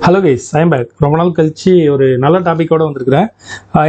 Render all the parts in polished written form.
Hello guys, I'm back. ரொம்ப நாள் கழிச்சு ஒரு நல்ல டாப்பிக்கோட வந்திருக்கிறேன்.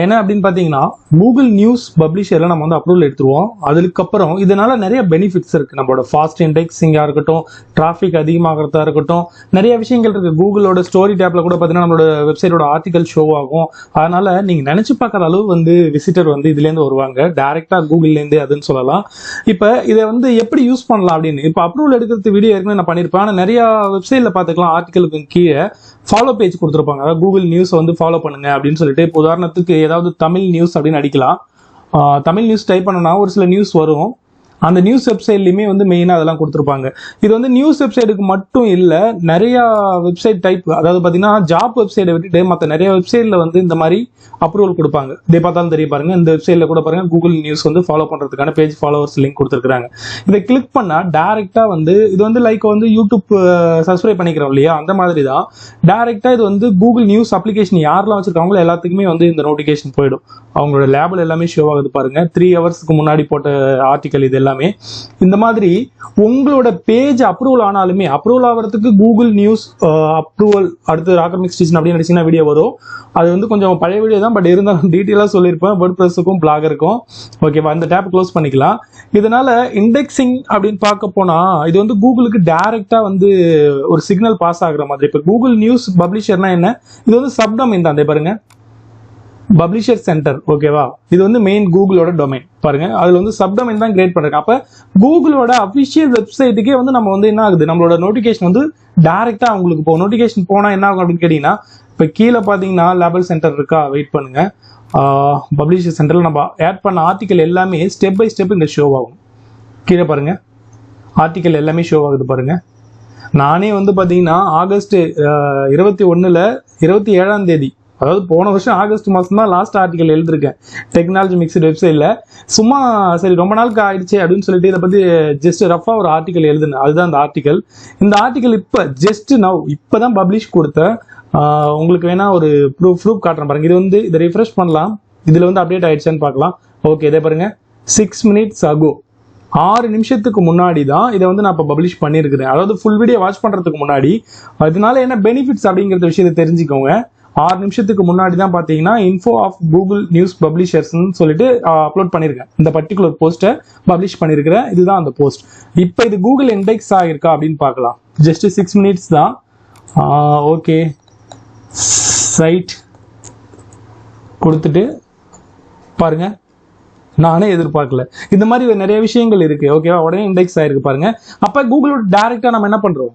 என்ன அப்படின்னு பார்த்தீங்கன்னா, கூகுள் நியூஸ் பப்ளிஷரில் நம்ம வந்து அப்ரூவல் எடுத்துருவோம். அதுக்கப்புறம் இதனால நிறைய பெனிஃபிட்ஸ் இருக்குது. நம்மளோட ஃபாஸ்ட் இண்டெக்ஸிங்காக இருக்கட்டும், டிராஃபிக் அதிகமாகிறதா இருக்கட்டும், நிறைய விஷயங்கள் இருக்குது. கூகுளோட ஸ்டோரி டேப்பில் கூட பார்த்தீங்கன்னா நம்மளோட வெப்சைட்டோட ஆர்டிகல் ஷோ ஆகும். அதனால் நீங்கள் நினச்சி பார்க்குற அளவு வந்து விசிட்டர் வந்து இதுலேருந்து வருவாங்க, டேரெக்டாக கூகுள்லேருந்து அதுன்னு சொல்லலாம். இப்போ இதை வந்து எப்படி யூஸ் பண்ணலாம் அப்படின்னு இப்போ அப்ரூவல் எடுக்கிறது வீடியோ ஏற்கனவே நான் பண்ணியிருப்பேன். ஆனால் நிறையா வெப்சைட்டில் பார்த்துக்கலாம், ஆர்டிகலுக்கு கீழே ஃபாலோ பேஜ் கொடுத்துருப்பாங்க. அதாவது கூகுள் நியூஸ் வந்து ஃபாலோ பண்ணுங்க அப்படின்னு சொல்லிட்டு, இப்போ உதாரணத்துக்கு ஏதாவது தமிழ் நியூஸ் அப்படின்னு அடிக்கலாம். தமிழ் நியூஸ் டைப் பண்ணனா ஒரு சில நியூஸ் வரும். அந்த நியூஸ் வெப்சைட்லையுமே வந்து மெயினாக அதெல்லாம் கொடுத்துருப்பாங்க. இது வந்து நியூஸ் வெப்சைட்டுக்கு மட்டும் இல்லை, நிறையா வெப்சைட் டைப், அதாவது பார்த்தீங்கன்னா ஜாப் வெப்சைட்டை விட்டுட்டு மற்ற நிறைய வெப்சைட்டில் வந்து இந்த மாதிரி அப்ரூவல் கொடுப்பாங்க. இதே பார்த்தாலும் தெரிய பாருங்க, இந்த வெப்சைட்டில் கூட பாருங்க, கூகுள் நியூஸ் வந்து ஃபாலோ பண்ணுறதுக்கான பேஜ் ஃபாலோவர்ஸ் லிங்க் கொடுத்துருக்காங்க. இதை கிளிக் பண்ணால் டேரெக்டாக வந்து இது வந்து லைக் வந்து யூடியூப் சப்ஸ்கிரைப் பண்ணிக்கிறோம் இல்லையா, அந்த மாதிரி தான் டேரெக்டாக இது வந்து கூகுள் நியூஸ் அப்ளிகேஷன் யாரெல்லாம் வச்சிருக்காங்களோ எல்லாத்துக்குமே வந்து இந்த நோட்டிஃபிகேஷன் போயிடும். அவங்களோட லேபிள் எல்லாமே ஷோ ஆகுது பாருங்க, 3 ஹவர்ஸ்க்கு முன்னாடி போட்ட ஆர்டிகல் இது எல்லாமே. இந்த மாதிரி உங்களோட பேஜ் அப்ரூவல் ஆனாலுமே, அப்ரூவல் ஆகிறதுக்கு கூகுள் நியூஸ் அப்ரூவல் அடுத்து ராக்கர்மிக் ஸ்டேஷன் அப்படின்னு நினைச்சீங்கன்னா வீடியோ வரும். அது வந்து கொஞ்சம் பழைய வீடியோ தான், பட் இருந்தாலும் டீட்டெயிலாக சொல்லியிருப்பேன் வேர்ட்பிரஸ்ஸுக்கும் பிளாகருக்கும். ஓகேவா, இந்த டேப் க்ளோஸ் பண்ணிக்கலாம். இதனால இண்டெக்ஸிங் அப்படின்னு பார்க்க போனா இது வந்து கூகுளுக்கு டைரக்டா வந்து ஒரு சிக்னல் பாஸ் ஆகுற மாதிரி. இப்போ கூகுள் நியூஸ் பப்ளிஷர்னா என்ன, இது வந்து சப்டொமைன் தான். பாருங்க, பப்ளிஷர் சென்டர். ஓகேவா, இது வந்து மெயின் கூகுளோட டொமைன் பாருங்க. அதுல வந்து சப்டொமைன் தான் கிரியேட் பண்றாங்க. அப்ப கூகுளோட அபிஷியல் வெப்சைட்டுக்கே வந்து நம்ம வந்து என்ன ஆகுது, நம்மளோட நோட்டிபிகேஷன் வந்து டைரக்டா அவங்களுக்கு இப்போ நோட்டிபிகேஷன் போனா என்ன ஆகும் அப்படின்னு கேட்டீங்கன்னா, இப்போ கீழே பார்த்தீங்கன்னா லேபிள் சென்டர் இருக்கா, வெயிட் பண்ணுங்க. பப்ளிஷர் சென்டரில் நம்ம ஆட் பண்ண ஆர்டிக்கல் எல்லாமே ஸ்டெப் பை ஸ்டெப் இந்த ஷோ ஆகும். கீழே பாருங்க, ஆர்டிக்கல் எல்லாமே ஷோ ஆகுது பாருங்க. நானே வந்து பார்த்தீங்கன்னா ஆகஸ்ட் 21 27 அதாவது போன வருஷம் ஆகஸ்ட் மாதம் தான் லாஸ்ட் ஆர்டிக்கல் எழுதிருக்கேன் டெக்னாலஜி மிக்ஸ்டு வெப்சைட்டில். சும்மா சரி ரொம்ப நாளுக்கு ஆயிடுச்சு அப்படின்னு சொல்லிட்டு இதை பற்றி ஜஸ்ட் ரஃபாக ஒரு ஆர்டிக்கல் எழுதுனேன். அதுதான் அந்த ஆர்டிக்கல். இந்த ஆர்டிக்கல் இப்போ ஜஸ்ட் நவ் இப்போ தான் பப்ளிஷ் கொடுத்தேன். உங்களுக்கு வேணா ஒரு ப்ரூஃப் காட்டுறேன் பாருங்க. இது வந்து இதை ரிஃப்ரெஷ் பண்ணலாம், இதில் வந்து அப்டேட் ஆயிடுச்சான்னு பார்க்கலாம். ஓகே, இதே பாருங்க, 6 minutes ago, 6 நிமிஷத்துக்கு முன்னாடி தான் இதை வந்து நான் இப்போ பப்ளிஷ் பண்ணியிருக்கிறேன். அதாவது ஃபுல் வீடியோ வாட்ச் பண்ணுறதுக்கு முன்னாடி. அதனால என்ன பெனிஃபிட்ஸ் அப்படிங்கிற விஷயத்தை தெரிஞ்சுக்கோங்க. 6 நிமிஷத்துக்கு முன்னாடி தான் பார்த்தீங்கன்னா இன்ஃபோ ஆஃப் கூகுள் நியூஸ் பப்ளிஷர்ஸ்ன்னு சொல்லிட்டு அப்லோட் பண்ணியிருக்கேன். இந்த பர்டிகுலர் போஸ்ட்டை பப்ளிஷ் பண்ணியிருக்கிறேன். இதுதான் அந்த போஸ்ட். இப்போ இது கூகுள் இண்டெக்ஸ் ஆகிருக்கா அப்படின்னு பார்க்கலாம். ஜஸ்ட் 6 minutes தான். ஓகே, சைட் கொடுத்துட்டு பாருங்க, நானே எதிர்பார்க்கல. இந்த மாதிரி நிறைய விஷயங்கள் இருக்கு. ஓகேவா, உடனே இண்டெக்ஸ் ஆயிருக்கு பாருங்க. அப்ப கூகுளோட டைரக்டா நம்ம என்ன பண்றோம்,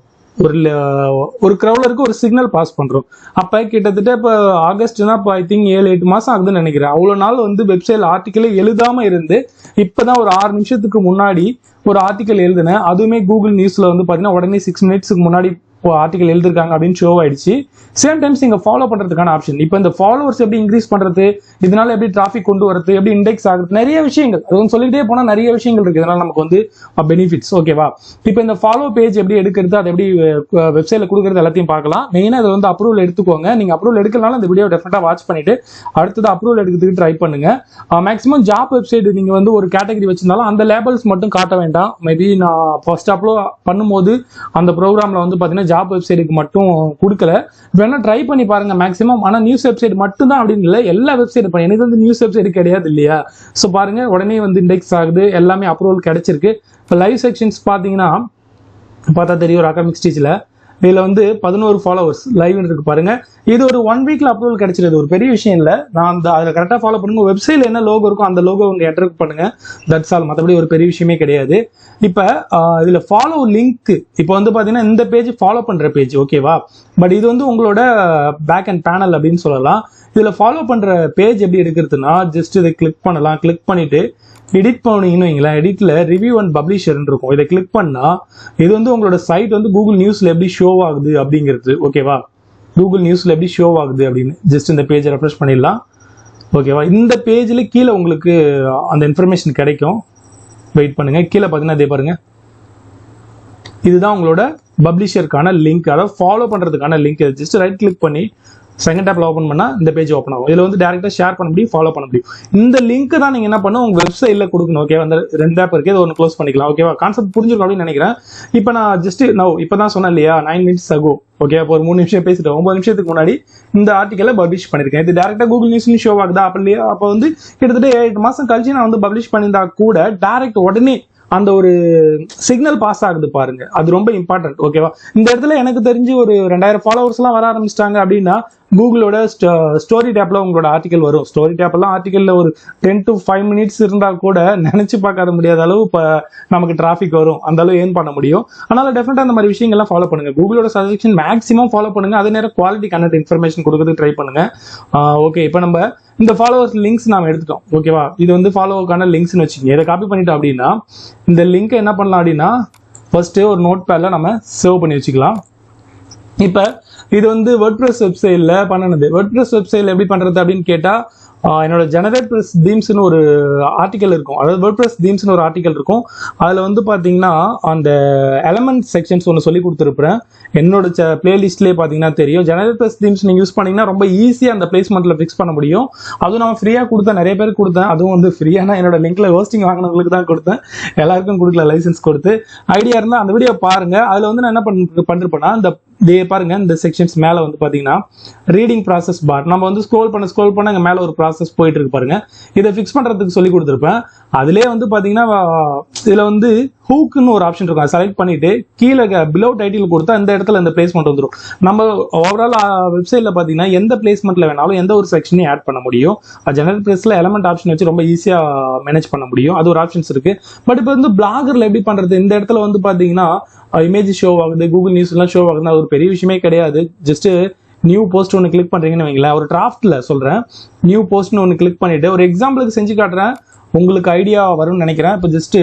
ஒரு கிரௌலருக்கு ஒரு சிக்னல் பாஸ் பண்றோம். அப்ப கிட்டத்தட்ட இப்போ ஆகஸ்ட்னா இப்போ ஐ திங்க் 7-8 மாசம் ஆகுதுன்னு நினைக்கிறேன். அவ்வளோ நாள் வந்து வெப்சைட்ல ஆர்டிக்கலே எழுதாம இருந்து இப்பதான் ஒரு 6 நிமிஷத்துக்கு முன்னாடி ஒரு ஆர்டிக்கல் எழுதுனேன். அதுவுமே கூகுள் நியூஸ்ல வந்து பாத்தீங்கன்னா உடனே 6 minutesக்கு முன்னாடி ஆர்டிகல் எழுதிருக்காங்க அப்படின்னு ஷோ ஆயிடுச்சு. சேம் டைம்ஸ் நீங்க ஃபாலோ பண்றதுக்கான ஆப்ஷன். இப்போ இந்த ஃபாலோவர்ஸ் எப்படி இன்க்ரீஸ் பண்றது, இதனால எப்படி டிராஃபிக் கொண்டு வரது, எப்படி இண்டெக்ஸ் ஆகுது, நிறைய விஷயங்கள் அது வந்து சொல்லிட்டே போனா நிறைய விஷயங்கள் இருக்கு. இதனால நமக்கு வந்து பெனிஃபிட்ஸ். ஓகேவா, இப்போ இந்த ஃபாலோ பேஜ் எப்படி எடுக்கிறது, அதை எப்படி வெப்சைட்ல கொடுக்கறது எல்லாத்தையும் பார்க்கலாம். மெயினா இதை வந்து அப்ரூவல் எடுத்துக்கோங்க. நீங்க அப்ரூவல் எடுக்கலாம், இந்த வீடியோ டெஃபினட்டா வாட்ச் பண்ணிட்டு அடுத்தது அப்ரூவல் எடுக்கிறதுக்கு ட்ரை பண்ணுங்க. மேக்ஸிமம் ஜாப் வெப்சைட் நீங்க வந்து ஒரு கேட்டகரி வச்சிருந்தாலும் அந்த லேபிள்ஸ் மட்டும் காட்ட வேண்டாம். மேபி நான் ஃபர்ஸ்ட் அப்லோட் பண்ணும்போது அந்த ப்ரோக்ராம்ல வந்து பாத்தீங்கன்னா ஜாப் வெப்சைட்டுக்கு மட்டும் கொடுக்கல. வேணா ட்ரை பண்ணி பாருங்க மேக்ஸிமம். ஆனால் நியூஸ் வெப்சைட் மட்டும் தான் அப்படின்னு இல்லை, எல்லா வெப்சைட் இப்போ எனக்கு வந்து நியூஸ் வெப்சைட் கிடையாது இல்லையா. ஸோ பாருங்க, உடனே வந்து இண்டெக்ஸ் ஆகுது, எல்லாமே அப்ரூவல் கிடைச்சிருக்கு. இப்போ லைவ் செக்ஷன்ஸ் பார்த்தீங்கன்னா பார்த்தா தெரியும், ராக்கர்மிக் ஸ்டேஜில் இதில் வந்து 11 ஃபாலோவர்ஸ் லைவ் இருக்கு பாருங்க. இது ஒரு 1 weekல அப்ரூவல் கிடைச்சிருது, ஒரு பெரிய விஷயம் இல்லை. நான் அந்த அதில் கரெக்டாக ஃபாலோ பண்ணுங்க. வெப்சைட்ல என்ன லோகோ இருக்கோ அந்த லோகோ உங்க என்டர் பண்ணுங்க, தட்ஸ் ஆல். மற்றபடி ஒரு பெரிய விஷயமே கிடையாது. இப்போ இதில் ஃபாலோ லிங்க் இப்போ வந்து பார்த்தீங்கன்னா இந்த பேஜ் ஃபாலோ பண்ணுற பேஜ். ஓகேவா, பட் இது வந்து உங்களோட பேக் அண்ட் பேனல் அப்படின்னு சொல்லலாம். இதில் ஃபாலோ பண்ணுற பேஜ் எப்படி எடுக்கிறதுனா ஜஸ்ட் இதை கிளிக் பண்ணலாம். கிளிக் பண்ணிட்டு எடிட் பண்ணீங்கன்னு வைங்களேன், எடிட்ல ரிவ்யூ அண்ட் பப்ளிஷர் இருக்கும். இதை கிளிக் பண்ணா இது வந்து உங்களோட சைட் வந்து கூகுள் நியூஸ்ல எப்படி ஷோ ஆகுது அப்படிங்கிறது. ஓகேவா, கூகுள் நியூஸ்ல எப்படி ஷோ ஆகுது அப்படின்னு ஜஸ்ட் இந்த பேஜை ரெஃப்ரெஷ் பண்ணிடலாம். ஓகேவா, இந்த பேஜ்ல கீழே உங்களுக்கு அந்த இன்ஃபர்மேஷன் கிடைக்கும். வெயிட் பண்ணுங்க, கீழே பார்த்தீங்கன்னா இதே பாருங்க, இதுதான் உங்களோட பப்ளிஷருக்கான லிங்க், அதாவது ஃபாலோ பண்றதுக்கான லிங்க். ஜஸ்ட் ரைட் கிளிக் பண்ணி செகண்ட் டேப்ல ஓப்பன் பண்ணா இந்த பேஜ் ஓப்பன் ஆகும். இதுல வந்து டேரக்டா ஷேர் பண்ண முடியும், ஃபாலோ பண்ண முடியும். இந்த லிங்க் தான் நீங்க என்ன பண்ணணும், உங்க வெப்சைட்ல கொடுக்கணும். ஓகேவா? அந்த 2 ஆப் இருக்கு, இது ஒன்று க்ளோஸ் பண்ணிக்கலாம். ஓகேவா? கான்செப்ட் புரிஞ்சிருக்கும் அப்படின்னு நினைக்கிறேன். இப்போ நான் ஜஸ்ட் இப்பதான் சொன்னேன் இல்லையா, 9 minutes ago. ஓகே, அப்போ ஒரு 3 நிமிஷம் பேசிட்டு 9 நிமிஷத்துக்கு முன்னாடி இந்த ஆர்டிக்கலை பப்ளிஷ் பண்ணிருக்கேன். இது டேரக்டா கூகுள் நியூஸ்லயும் ஷோ ஆகுதா அப்ப இல்லையா? அப்போ வந்து கிட்டத்தட்ட 8 மாசம் கழிச்சு நான் வந்து பப்ளிஷ் பண்ணியிருந்தா கூட டைரக்ட் உடனே அந்த ஒரு சிக்னல் பாஸ் ஆகுது பாருங்க, அது ரொம்ப இம்பார்ட்டன்ட். ஓகேவா? இந்த இடத்துல எனக்கு தெரிஞ்சு ஒரு 2000 ஃபாலோவர்ஸ் எல்லாம் வர ஆரம்பிச்சிட்டாங்க அப்படின்னா கூகுளோட ஸ்டோரி டேப்ல உங்களோட ஆர்டிகல் வரும். ஸ்டோரி டேப் எல்லாம் ஆர்டிகல்ல ஒரு 10 to 5 minutes இருந்தா கூட நினைச்சு பார்க்க முடியாத அளவு இப்ப நமக்கு டிராபிக் வரும், அந்த அளவு ஏர்ன் பண்ண முடியும். அதனால டெஃபினட்டா அந்த மாதிரி விஷயங்கள்லாம் ஃபாலோ பண்ணுங்க. கூகுளோட சஜஷன் மேக்ஸிமம் ஃபாலோ பண்ணுங்க. அதே நேரம் குவாலிட்டி கண்டென்ட் இன்ஃபர்மேஷன் கொடுக்கறதுக்கு ட்ரை பண்ணுங்க. ஓகே, இப்போ நம்ம இந்த ஃபாலோவர்ஸ் லிங்க்ஸ் நாம எடுத்துட்டோம். ஓகேவா? இது வந்து ஃபாலோவர்க்கான லிங்க்ஸ்னு வச்சுக்கோங்க. இதை காப்பி பண்ணிட்டோம் அப்படின்னா இந்த லிங்கை என்ன பண்ணலாம் அப்படின்னா ஃபர்ஸ்ட் ஒரு நோட் பேட்ல நம்ம சேவ் பண்ணி வச்சுக்கலாம். இப்ப இது வந்து WordPress வெப்சைட்ல பண்ணனது. WordPress வெப்சைட்ல எப்படி பண்றது அப்படின்னு கேட்டா என்னோட ஜெனரேட் தீம்ஸ்னு ஒரு ஆர்டிக்கல் இருக்கும். அதாவது WordPress தீம்ஸ்னு ஒரு ஆர்டிக்கல் இருக்கும். அதுல வந்து பாத்தீங்கன்னா அந்த எலமெண்ட் செக்ஷன்ஸ் ஒன்று சொல்லி கொடுத்துருப்பேன். என்னோட பிளேலிஸ்ட்லேயே பார்த்தீங்கன்னா தெரியும். ஜெனரேட் தீம்ஸ் நீங்கள் யூஸ் பண்ணீங்கன்னா ரொம்ப ஈஸியாக அந்த பிளேஸ்மெண்ட்டில் ஃபிக்ஸ் பண்ண முடியும். அதுவும் நான் ஃப்ரீயாக கொடுத்தேன், நிறைய பேருக்கு கொடுத்தேன். அதுவும் வந்து ஃப்ரீயான என்னோட லிங்க்ல ஹோஸ்டிங் வாங்கினவங்களுக்கு தான் கொடுத்தேன், எல்லாருக்கும் கொடுக்கல. லைசன்ஸ் கொடுத்து ஐடியா இருந்தால் அந்த வீடியோ பாருங்க. அதில் வந்து நான் என்ன பண்ணிருப்பேன்னா இந்த பாருங்க, இந்த செக்ஷன்ஸ் மேலே வந்து பார்த்தீங்கன்னா ரீடிங் ப்ராசஸ் பார் நம்ம வந்து ஸ்க்ரோல் பண்ண அங்கே மேலே ஒரு ப்ராசஸ் போயிட்டு இருக்கு பாருங்க. இதை ஃபிக்ஸ் பண்ணுறதுக்கு சொல்லி கொடுத்துருப்பேன். அதிலே வந்து பார்த்தீங்கன்னா இதில் வந்து ஹூக்குன்னு ஒரு ஆப்ஷன் இருக்கும். அதை செலக்ட் பண்ணிட்டு கீழே பிலோ டைட்டில் கொடுத்தா இந்த இடத்துல இந்த பிளேஸ்மெண்ட் வந்துடும். நம்ம ஓவரால் வெப்சைட்ல பார்த்தீங்கன்னா எந்த பிளேஸ்மெண்ட்ல வேணாலும் எந்த ஒரு செக்ஷனையும் ஆட் பண்ண முடியும். ஜெனரல் பிளேஸ்ல எலமெண்ட் ஆப்ஷன் வச்சு ரொம்ப ஈஸியாக மேனேஜ் பண்ண முடியும். அது ஒரு ஆப்ஷன்ஸ் இருக்கு. பட் இப்போ வந்து பிளாகர்ல எப்படி பண்றது? இந்த இடத்துல வந்து பார்த்தீங்கன்னா இமேஜ் ஷோ ஆகுது, கூகுள் நியூஸ் எல்லாம் ஷோ ஆகுது. அது ஒரு பெரிய விஷயமே கிடையாது. ஜஸ்ட் நியூ போஸ்ட் ஒன்று கிளிக் பண்றீங்கன்னு வைங்களேன். ஒரு டிராஃப்ட்ல சொல்றேன், நியூ போஸ்ட்னு ஒன்று கிளிக் பண்ணிட்டு ஒரு எக்ஸாம்பிளுக்கு செஞ்சு காட்டுறேன், உங்களுக்கு ஐடியா வரும்னு நினைக்கிறேன். இப்போ ஜஸ்ட்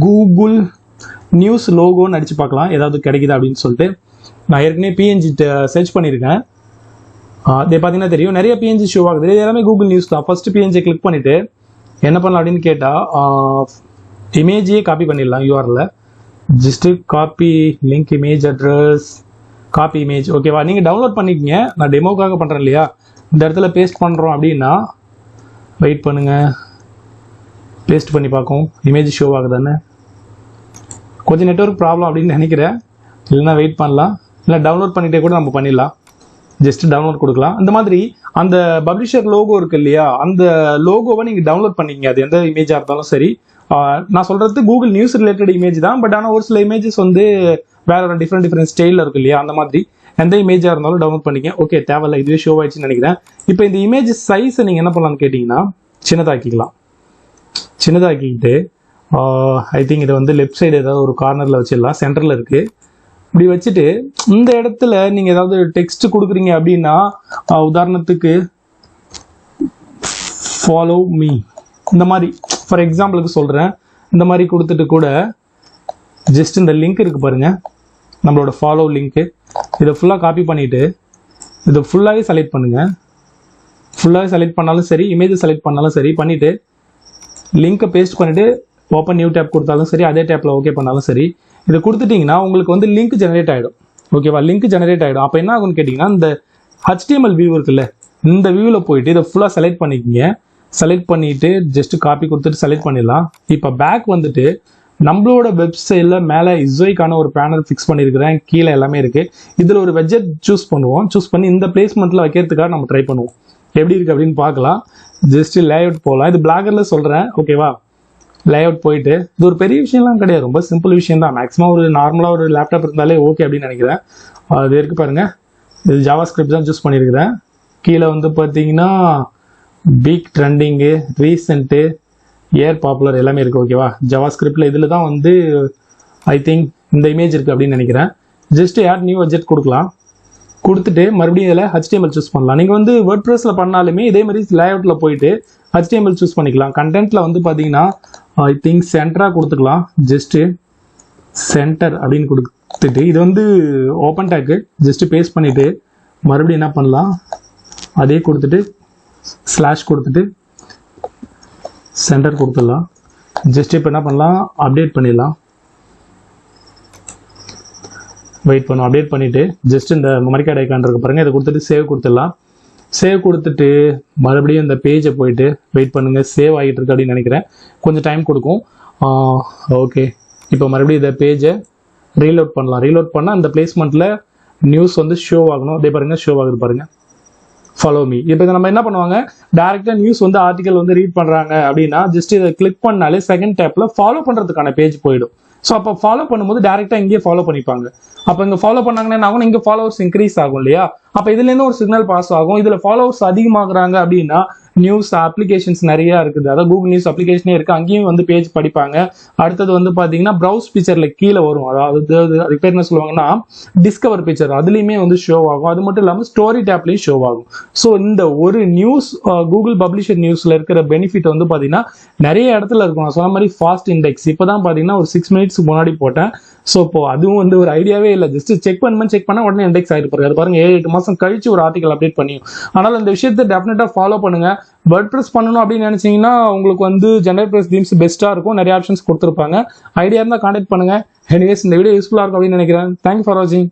கூகுள் நியூஸ் லோகோன்னு அடிச்சு பார்க்கலாம் ஏதாவது கிடைக்குதா அப்படின்னு சொல்லிட்டு. நான் ஏற்கனவே பிஎன்ஜி சர்ச் பண்ணியிருக்கேன். இது பார்த்தீங்கன்னா தெரியும், நிறைய பிஎன்ஜி ஷோ ஆகுது. இது எல்லாமே கூகுள் நியூஸ் தான். ஃபர்ஸ்ட் பிஎன்ஜி கிளிக் பண்ணிட்டு என்ன பண்ணலாம் அப்படின்னு கேட்டா இமேஜையே காப்பி பண்ணிடலாம். யூஆர்ல just copy link, image address, copy image. ஓகேவா? நீங்க டவுன்லோட் பண்ணிக்கங்க. நான் டெமோக்காக பண்றேன் இல்லையா, இந்த இடத்துல பேஸ்ட் பண்றோம் அப்படின்னா வெயிட் பண்ணுங்க, பேஸ்ட் பண்ணி பார்க்கும் இமேஜ் ஷோ ஆகுதானே. கொஞ்சம் நெட்வொர்க் ப்ராப்ளம் அப்படின்னு நினைக்கிறேன், இல்லைன்னா வெயிட் பண்ணலாம், இல்லை டவுன்லோட் பண்ணிட்டே கூட நம்ம பண்ணிடலாம். ஜஸ்ட் டவுன்லோட் கொடுக்கலாம். அந்த மாதிரி அந்த பப்ளிஷர் லோகோ இருக்கு இல்லையா, அந்த லோகோவை நீங்க டவுன்லோட் பண்ணிக்கங்க. அது எந்த இமேஜா இருந்தாலும் சரி. நான் சொல்றது கூகுள் நியூஸ் ரிலேட்டட் இமேஜ் தான். பட் ஆனால் ஒரு சில இமேஜஸ் வந்து வேற ஒரு டிஃப்ரெண்ட் ஸ்டைலில் இருக்கு இல்லையா, அந்த மாதிரி எந்த இமேஜா இருந்தாலும் டவுன்லோட் பண்ணிக்க. ஓகே, தேவையில்ல, இதுவே ஷோ ஆயிடுச்சுன்னு நினைக்கிறேன். இப்போ இந்த இமேஜ் சைஸை நீங்க என்ன பண்ணலாம்னு கேட்டீங்கன்னா சின்னதாக்கிக்கலாம். சின்னதாக்கிட்டு ஐ திங்க் இதை வந்து லெஃப்ட் சைடு ஏதாவது ஒரு கார்னர்ல வச்சிடலாம். சென்டர்ல இருக்கு. இப்படி வச்சுட்டு இந்த இடத்துல நீங்க ஏதாவது டெக்ஸ்ட் கொடுக்குறீங்க அப்படின்னா உதாரணத்துக்கு ஃபாலோ மீ இந்த மாதிரி ஃபார் எக்ஸாம்பிளுக்கு சொல்றேன். இந்த மாதிரி கொடுத்துட்டு கூட ஜஸ்ட் இந்த லிங்க் இருக்கு பாருங்க, நம்மளோட ஃபாலோ லிங்க், இதை ஃபுல்லாக காப்பி பண்ணிட்டு இதை ஃபுல்லாகவே செலக்ட் பண்ணுங்க. ஃபுல்லாகவே செலக்ட் பண்ணாலும் சரி, இமேஜ் செலக்ட் பண்ணாலும் சரி பண்ணிட்டு லிங்கை பேஸ்ட் பண்ணிட்டு ஓப்பன் நியூ டேப் கொடுத்தாலும் சரி, அதே டேப்ல ஓகே பண்ணாலும் சரி, இதை கொடுத்துட்டீங்கன்னா உங்களுக்கு வந்து லிங்க் ஜெனரேட் ஆகிடும். ஓகேவா? லிங்க் ஜெனரேட் ஆகிடும். அப்போ என்ன ஆகும்னு கேட்டிங்கன்னா இந்த HTML வியூ இருக்குல்ல, இந்த வியூவில் போயிட்டு இதை ஃபுல்லாக செலக்ட் பண்ணிக்கிங்க. செலக்ட் பண்ணிட்டு ஜஸ்ட் காப்பி கொடுத்துட்டு செலக்ட் பண்ணிடலாம். இப்போ பேக் வந்துட்டு நம்மளோட வெப்சைட்ல மேலே இஸ்வைக்கான ஒரு பேனல் ஃபிக்ஸ் பண்ணியிருக்கிறேன். கீழே எல்லாமே இருக்கு. இதில் ஒரு வெட்ஜெட் சூஸ் பண்ணுவோம். சூஸ் பண்ணி இந்த பிளேஸ்மெண்ட்ல வைக்கிறதுக்காக நம்ம ட்ரை பண்ணுவோம். எப்படி இருக்கு அப்படின்னு பார்க்கலாம். ஜஸ்ட் லேஅவுட் போகலாம். இது பிளாகர்ல சொல்றேன். ஓகேவா? லேஅவுட் போயிட்டு இது ஒரு பெரிய விஷயம்லாம் கிடையாது, ரொம்ப சிம்பிள் விஷயம் தான். மேக்ஸிமம் ஒரு நார்மலாக ஒரு லேப்டாப் இருந்தாலே ஓகே அப்படின்னு நினைக்கிறேன். அது இருக்கு பாருங்க, இது ஜாவா ஸ்கிரிப்ட் தான் சூஸ் பண்ணியிருக்கிறேன். கீழே வந்து பார்த்தீங்கன்னா பிக் ட்ரெண்டிங்கு, ரீசெண்ட்டு, ஏர் பாப்புலர் எல்லாமே இருக்கு. ஓகேவா? ஜாவா ஸ்கிரிப்ட்ல இதில் தான் வந்து ஐ திங்க் இந்த இமேஜ் இருக்கு அப்படின்னு நினைக்கிறேன். ஜஸ்ட் ஆட் நியூ பட்ஜெட் கொடுக்கலாம். கொடுத்துட்டு மறுபடியும் இதில் HTML சூஸ் பண்ணலாம். நீங்கள் வந்து வேர்ட்பிரஸ்ல பண்ணாலுமே இதே மாதிரி லேஅவுட்ல போயிட்டு HTML சூஸ் பண்ணிக்கலாம். கண்டென்ட்ல வந்து பார்த்தீங்கன்னா ஐ திங்க் சென்டராக கொடுத்துக்கலாம். ஜஸ்ட் சென்டர் அப்படின்னு கொடுத்துட்டு இது வந்து ஓப்பன் டேக்கு ஜஸ்ட் பேஸ்ட் பண்ணிட்டு மறுபடியும் என்ன பண்ணலாம், அதே கொடுத்துட்டு ஸ்லாஷ் கொடுத்துட்டு சென்டர் கொடுத்துடலாம். ஜஸ்ட் இப்போ என்ன பண்ணலாம், அப்டேட் பண்ணிடலாம். வெயிட் பண்ணும். அப்டேட் பண்ணிவிட்டு ஜஸ்ட் இந்த மெமரி கார்டு ஐக்கான் இருக்கு பாருங்கள், இதை கொடுத்துட்டு சேவ் கொடுத்துடலாம். சேவ் கொடுத்துட்டு மறுபடியும் இந்த பேஜை போயிட்டு வெயிட் பண்ணுங்கள், சேவ் ஆகிட்டு இருக்கு அப்படின்னு நினைக்கிறேன், கொஞ்சம் டைம் கொடுக்கும். ஓகே, இப்போ மறுபடியும் இந்த பேஜை ரீலோட் பண்ணலாம். ரீலோட் பண்ணால் அந்த பிளேஸ்மெண்ட்டில் நியூஸ் வந்து ஷோ ஆகணும். அதே பாருங்கள், ஷோ ஆகுது பாருங்கள், ஃபாலோ மீ. இப்போ இதை நம்ம என்ன பண்ணுவாங்க, டேரெக்டாக நியூஸ் வந்து ஆர்டிகல் வந்து ரீட் பண்ணுறாங்க அப்படின்னா ஜஸ்ட் இதை கிளிக் பண்ணாலே செகண்ட் டேப்பில் ஃபாலோ பண்ணுறதுக்கான பேஜ் போயிடும். ஸோ அப்போ ஃபாலோ பண்ணும்போது டேரெக்டாக இங்கேயே ஃபாலோ பண்ணிப்பாங்க. அப்போ இங்கே ஃபாலோ பண்ணாங்கன்னா என்ன ஆகும், இங்கே ஃபாலோவர்ஸ் இன்க்ரீஸ் ஆகும் இல்லையா. அப்போ இதுலேருந்து ஒரு சிக்னல் பாஸ் ஆகும். இதில் ஃபாலோவர்ஸ் அதிகமாகறாங்க அப்படின்னா நியூஸ் அப்ளிகேஷன்ஸ் நிறைய இருக்குது, அதாவது கூகுள் நியூஸ் அப்ளிகேஷனே இருக்குது, அங்கேயும் வந்து பேஜ் படிப்பாங்க. அடுத்தது வந்து பார்த்தீங்கன்னா ப்ரௌஸ் பிக்சரில் கீழே வரும், அதாவது அதுக்கு பேர் என்ன சொல்லுவாங்கன்னா டிஸ்கவர் பிக்சர், அதுலேயுமே வந்து ஷோ ஆகும். அது மட்டும் இல்லாமல் ஸ்டோரி டேப்லேயும் ஷோ ஆகும். ஸோ இந்த ஒரு நியூஸ் கூகுள் பப்ளிஷர் நியூஸில் இருக்கிற பெனிஃபிட் வந்து பார்த்தீங்கன்னா நிறைய இடத்துல இருக்கும். நான் சொன்ன மாதிரி ஃபாஸ்ட் இண்டெக்ஸ் இப்போ தான் பார்த்தீங்கன்னா ஒரு 6 மினிட்ஸ் முன்னாடி போட்டேன். ஸோ இப்போ அதுவும் வந்து ஒரு ஐடியாவே இல்லை, ஜஸ்ட் செக் பண்ணால் உடனே இண்டெக்ஸ் ஆகிட்டு பாருங்க. அது பாருங்க 7-8 மாதம் கழிச்சு ஒரு ஆர்டிகல் அப்டேட் பண்ணியும். ஆனால் இந்த விஷயத்தை டெஃபினட்டாக ஃபாலோ பண்ணுங்க. WordPress பண்ணணும் அப்படின்னு நினைச்சீங்கன்னா உங்களுக்கு வந்து ஜெனரேட் தீம்ஸ் பெஸ்ட்டாக இருக்கும், நிறைய ஆப்ஷன்ஸ் கொடுத்துருப்பாங்க. ஐடியா இருந்தால் கான்டாக்ட் பண்ணுங்க. எனிவேஸ் இந்த வீடியோ யூஸ்ஃபுல்லாக இருக்கும் அப்படின்னு நினைக்கிறேன். தேங்க்யூ ஃபார் வாட்சிங்.